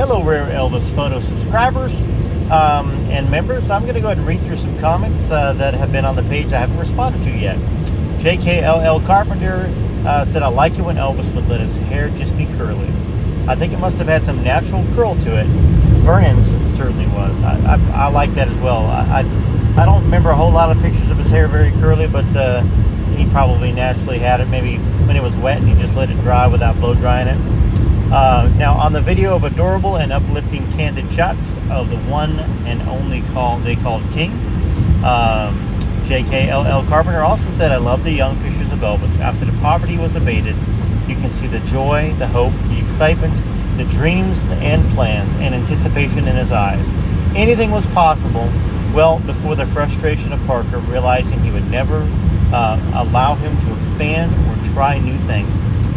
Hello, Rare Elvis Photo subscribers and members. I'm going to go ahead and read through some comments that have been on the page I haven't responded to yet. JKLL Carpenter said, I like it when Elvis would let his hair just be curly. I think it must have had some natural curl to it. Vernon's certainly was. I like that as well. I don't remember a whole lot of pictures of his hair very curly, but he probably naturally had it. Maybe when it was wet and he just let it dry without blow drying it. Now, on the video of adorable and uplifting candid shots of the one and only they called King, JKLL Carpenter also said, I love the young pictures of Elvis. After the poverty was abated, you can see the joy, the hope, the excitement, the dreams and plans and anticipation in his eyes. Anything was possible, well, before the frustration of Parker realizing he would never allow him to expand or try new things.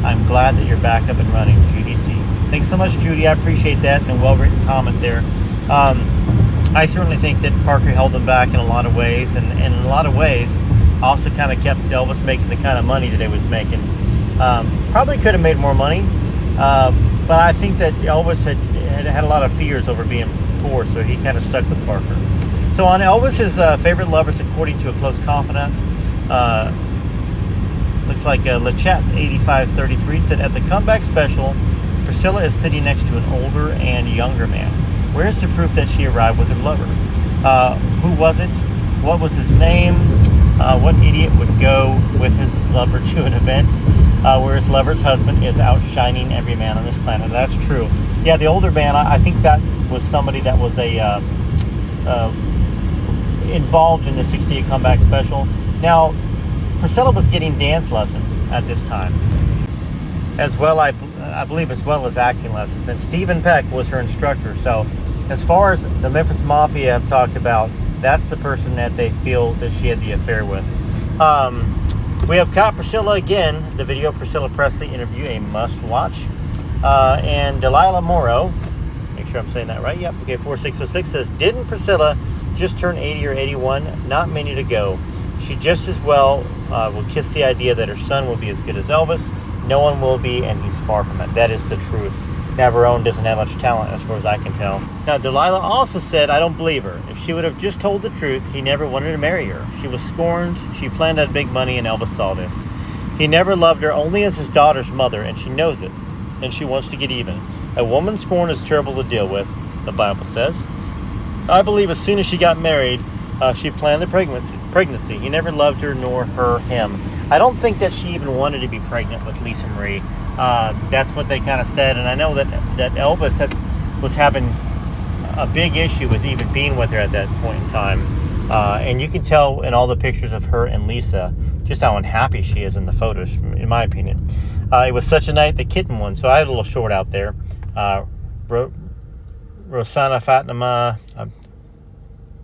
I'm glad that you're back up and running, Judy C. Thanks so much, Judy. I appreciate that, and a well-written comment there. I certainly think that Parker held him back in a lot of ways, and in a lot of ways also kind of kept Elvis making the kind of money that he was making. Probably could have made more money, but I think that Elvis had a lot of fears over being poor, so he kind of stuck with Parker. So on Elvis's favorite lovers, according to a close confidant, looks like LeChat 8533 said, at the comeback special, Priscilla is sitting next to an older and younger man. Where's the proof that she arrived with her lover? Who was it? What was his name? What idiot would go with his lover to an event where his lover's husband is outshining every man on this planet? That's true. Yeah, the older man, I think that was somebody that was involved in the 68 comeback special. Now, Priscilla was getting dance lessons at this time, as well, I believe, as well as acting lessons. And Stephen Peck was her instructor. So, as far as the Memphis Mafia have talked about, that's the person that they feel that she had the affair with. We have caught Priscilla again. The video Priscilla Presley interview, a must-watch. And Delilah Morrow, make sure I'm saying that right. Yep. Okay. 4606 says, didn't Priscilla just turn 80 or 81? Not many to go. She just as well will kiss the idea that her son will be as good as Elvis. No one will be, and he's far from it. That is the truth. Navarone doesn't have much talent as far as I can tell. Now, Delilah also said, I don't believe her. If she would have just told the truth, he never wanted to marry her. She was scorned. She planned on big money, and Elvis saw this. He never loved her only as his daughter's mother, and she knows it, and she wants to get even. A woman scorned is terrible to deal with, the Bible says. I believe as soon as she got married, she planned the pregnancy. He never loved her, nor her him. I don't think that she even wanted to be pregnant with Lisa Marie. That's what they kind of said. And I know that Elvis was having a big issue with even being with her at that point in time. And you can tell in all the pictures of her and Lisa just how unhappy she is in the photos, in my opinion. It was such a night, the kitten one. So I had a little short out there. Rosanna Fatima.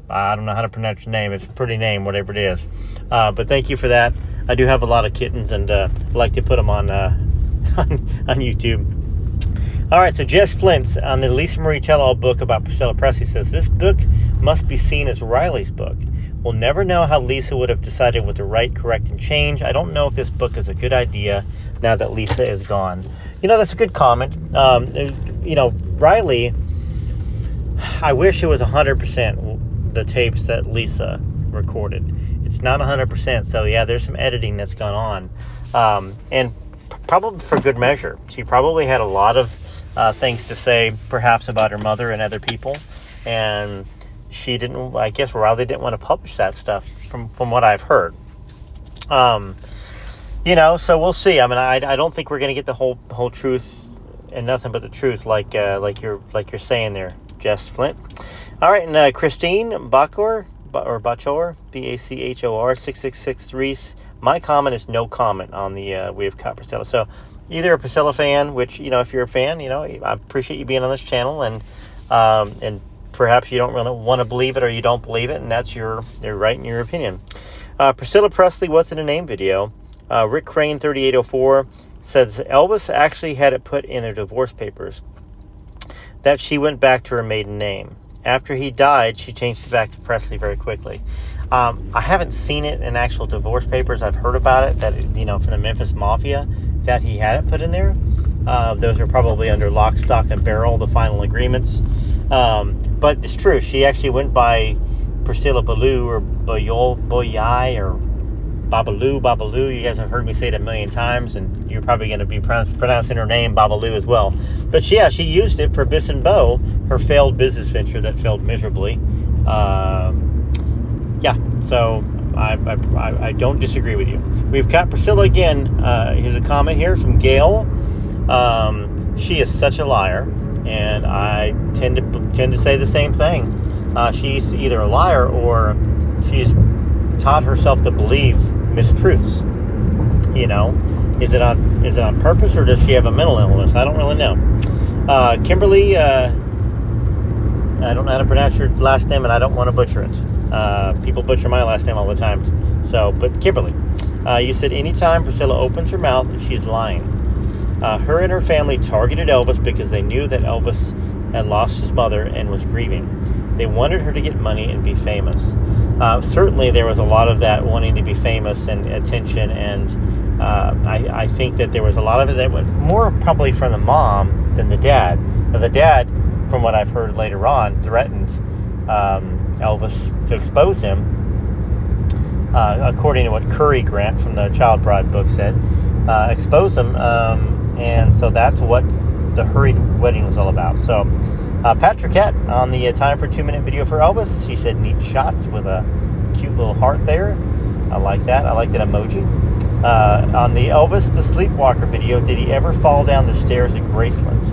I don't know how to pronounce your name. It's a pretty name, whatever it is. But thank you for that. I do have a lot of kittens, and I like to put them on YouTube. All right, so Jess Flint on the Lisa Marie tell-all book about Priscilla Presley says, this book must be seen as Riley's book. We'll never know how Lisa would have decided what to write, correct, and change. I don't know if this book is a good idea now that Lisa is gone. You know, that's a good comment. Riley, I wish it was 100% the tapes that Lisa recorded. It's not 100%, so yeah, there's some editing that's gone on, and probably for good measure. She probably had a lot of things to say, perhaps about her mother and other people, and she didn't. I guess Riley didn't want to publish that stuff, from what I've heard. So we'll see. I mean, I don't think we're gonna get the whole truth and nothing but the truth, like you're saying there, Jess Flint. All right, and Christine Bachor. Or Bachor, Bachor 6663. My comment is no comment on the We Have Caught Priscilla. So either a Priscilla fan, which if you're a fan, I appreciate you being on this channel, and perhaps you don't really want to believe it or you don't believe it, and that's your right in your opinion. Priscilla Presley, what's in a name video? Rick Crane 3804 says Elvis actually had it put in their divorce papers that she went back to her maiden name. After he died, she changed it back to Presley very quickly. I haven't seen it in actual divorce papers. I've heard about it, that from the Memphis Mafia, that he had it put in there. Those are probably under lock, stock, and barrel, the final agreements. But it's true. She actually went by Priscilla Baloo or Boyai or Babaloo. You guys have heard me say it a million times, and you're probably going to be pronouncing her name Babaloo as well. But yeah, she used it for Biss and Bo, her failed business venture that failed miserably. Yeah, so I don't disagree with you. We've got Priscilla again. Here's a comment here from Gail. She is such a liar, and I tend to say the same thing. She's either a liar or she's taught herself to believe mistruths. You know, is it on purpose, or does she have a mental illness? I don't really know. Kimberly, I don't know how to pronounce your last name, and I don't want to butcher it. People butcher my last name all the time. So, but Kimberly, you said anytime Priscilla opens her mouth, she's lying. Her and her family targeted Elvis because they knew that Elvis had lost his mother and was grieving. They wanted her to get money and be famous. Certainly there was a lot of that, wanting to be famous and attention, and I think that there was a lot of it that went more probably from the mom than the dad. Now, the dad, from what I've heard later on, threatened Elvis to expose him, according to what Curry Grant from the Child Bride book said, expose him, and so that's what the hurried wedding was all about. So Patrickette on the Time for 2 Minute video for Elvis, she said neat shots with a cute little heart there. I like that. I like that emoji. On the Elvis the Sleepwalker video, did he ever fall down the stairs at Graceland?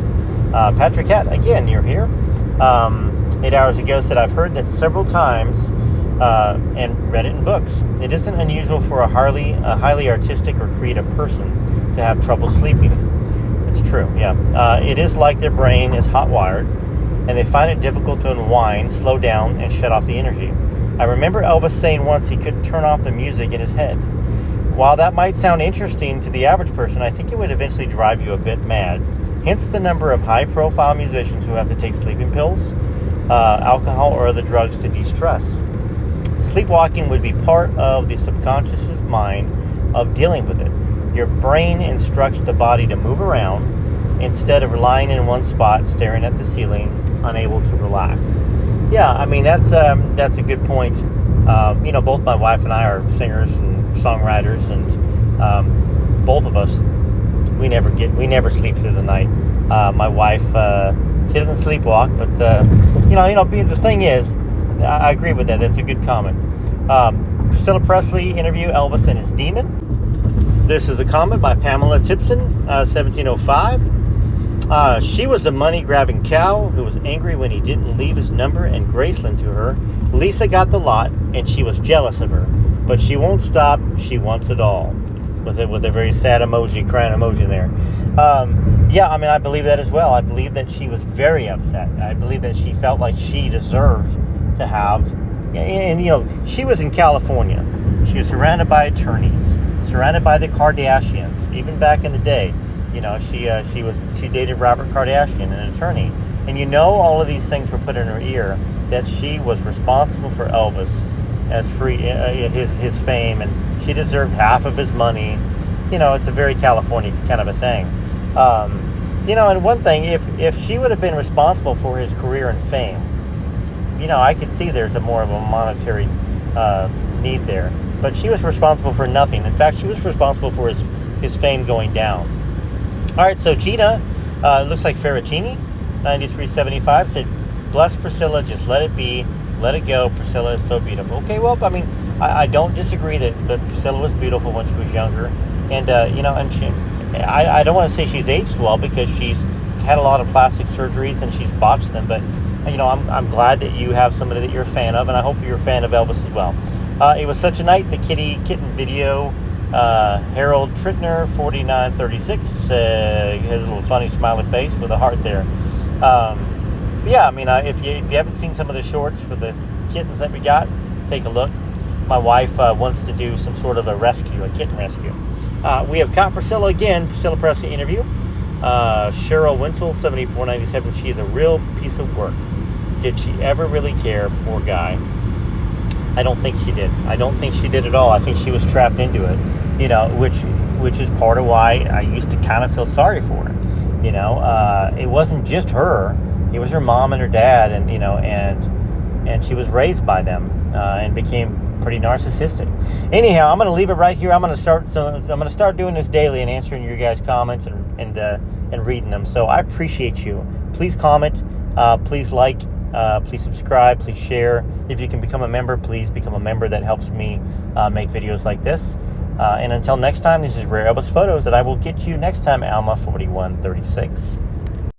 Patrickette, again, you're here. 8 hours ago said, I've heard that several times and read it in books. It isn't unusual for a highly artistic or creative person to have trouble sleeping. It's true, yeah. It is like their brain is hot-wired, and they find it difficult to unwind, slow down, and shut off the energy. I remember Elvis saying once he couldn't turn off the music in his head. While that might sound interesting to the average person, I think it would eventually drive you a bit mad. Hence the number of high-profile musicians who have to take sleeping pills, alcohol, or other drugs to de-stress. Sleepwalking would be part of the subconscious mind of dealing with it. Your brain instructs the body to move around instead of lying in one spot, staring at the ceiling, unable to relax. Yeah, I mean, that's a good point. You know, both my wife and I are singers and songwriters, and both of us, we never sleep through the night. My wife, she doesn't sleepwalk, but the thing is, I agree with that. That's a good comment. Priscilla Presley interview Elvis and his demon. This is a comment by Pamela Tipson, 1705. She was the money-grabbing cow who was angry when he didn't leave his number and Graceland to her. Lisa got the lot, and she was jealous of her. But she won't stop. She wants it all. With a very sad emoji, crying emoji there. Yeah, I mean, I believe that as well. I believe that she was very upset. I believe that she felt like she deserved to have... And, you know, she was in California. She was surrounded by attorneys, surrounded by the Kardashians. Even back in the day, you know, she dated Robert Kardashian, an attorney. And you know, all of these things were put in her ear, that she was responsible for Elvis as his fame, and she deserved half of his money. You know, it's a very California kind of a thing. You know, and one thing, if she would have been responsible for his career and fame, you know, I could see there's more of a monetary need there. But she was responsible for nothing. In fact, she was responsible for his fame going down. All right, so Gina, looks like Ferracini, 9375, said, bless Priscilla, just let it be, let it go. Priscilla is so beautiful. Okay, well, I mean, I don't disagree that Priscilla was beautiful when she was younger. And, you know, and I don't want to say she's aged well, because she's had a lot of plastic surgeries and she's botched them. But, you know, I'm glad that you have somebody that you're a fan of, and I hope you're a fan of Elvis as well. It was such a night, the kitten video. Harold Trittner, 4936, has a little funny smiley face with a heart there. Yeah, I mean, if you haven't seen some of the shorts with the kittens that we got, take a look. My wife wants to do some sort of a kitten rescue. We have caught Priscilla again, Priscilla Presley interview. Cheryl Wintle, 7497, she's a real piece of work. Did she ever really care? Poor guy. I don't think she did. I don't think she did at all. I think she was trapped into it, you know, which is part of why I used to kind of feel sorry for her. You know, it wasn't just her. It was her mom and her dad, and and she was raised by them, and became pretty narcissistic. Anyhow, I'm going to leave it right here. I'm going to start doing this daily and answering your guys' comments and reading them. So I appreciate you. Please comment. Please like. Please subscribe. Please share. If you can become a member, please become a member. That helps me make videos like this. And until next time, this is Rare Elvis Photos, and I will get you next time, Alma 4136.